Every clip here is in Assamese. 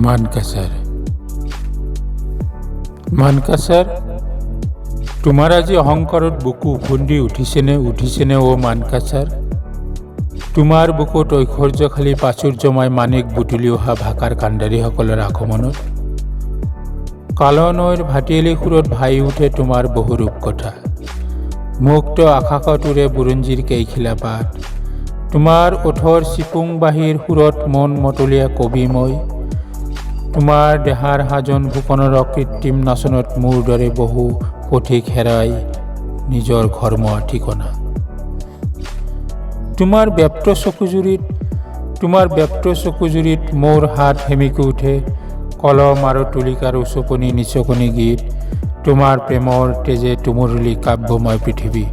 মানকাছাৰ মানকাছাৰ তোমাৰ আজি অহংকাৰত বুকু উফন্দি উঠিছেনে অ মানকাছাৰ। তোমাৰ বুকুত ঐশ্বৰ্যশালী প্ৰাচুৰ্যময় মানিক বুটলি অহা ভাষাৰ কাণ্ডাৰীসকলৰ আগমনত কালো নৈৰ ভাটিয়েলি সুৰত ভাই উঠে তোমাৰ বহু ৰূপকথা। মুক্ত আকাশত উৰে বুৰঞ্জীৰ কেইখিলা পাত, তোমাৰ ওঠৰ চিপুং বাঁহীৰ সুৰত মন মতলীয়া কবিময়। তোমাৰ দেহাৰ সাজন ফুকনৰ অকৃত্ৰিম নাচনত মোৰ দৰে বহু পথিক হেৰাই নিজৰ ঘৰমুৱা ঠিকনা। তোমাৰ ব্যপ্ত চকুজুৰিত মোৰ হাত সেমিকি উঠে কলম আৰু তুলিকাৰ উচপনি নিচকনি গীত। তোমাৰ প্ৰেমৰ তেজে তুমুৰলি কাব্যময় পৃথিৱী।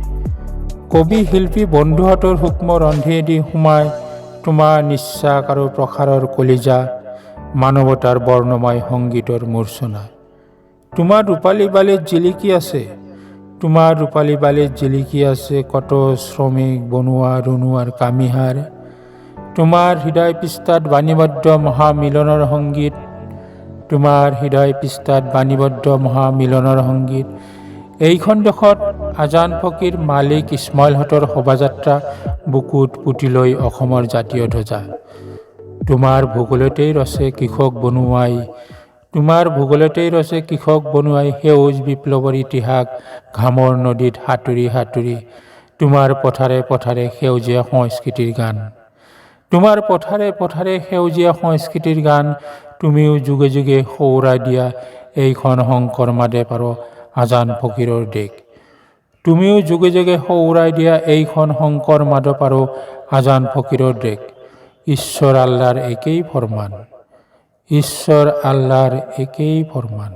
কবি শিল্পী বন্ধুহঁতৰ সূক্ষ্ম ৰন্ধ্ৰেদি সোমাই তোমাৰ নিশ্বাস আৰু প্ৰসাৰৰ কলিজা, মানৱতাৰ বৰ্ণময় সংগীতৰ মূৰ্ছনা। তোমাৰ ৰূপালী বালিত জিলিকি আছে কত শ্ৰমিক বনুৱা ৰুণুৱাৰ কামিহাৰ। তোমাৰ হৃদয় পৃষ্ঠাত বাণীবদ্ধ মহামিলনৰ সংগীত। এইখন দেশত আজান ফকীৰ মালিক ইছমাইলহঁতৰ শোভাযাত্ৰা বুকুত পুতি লৈ অসমৰ জাতীয় ধ্বজা। তোমাৰ ভূগোলতেই ৰচে কৃষক বনুৱাই সেউজ বিপ্লৱৰ ইতিহাস ঘামৰ নদীত সাঁতুৰি সাঁতুৰি। তোমাৰ পথাৰে পথাৰে সেউজীয়া সংস্কৃতিৰ গান। তুমিও যুগে যুগে সোঁৱৰাই দিয়া এইখন শংকৰ মাদে পাৰ আজান ফকীৰৰ দেশ। ঈশ্বৰ আল্লাহৰ একেই ফৰমান।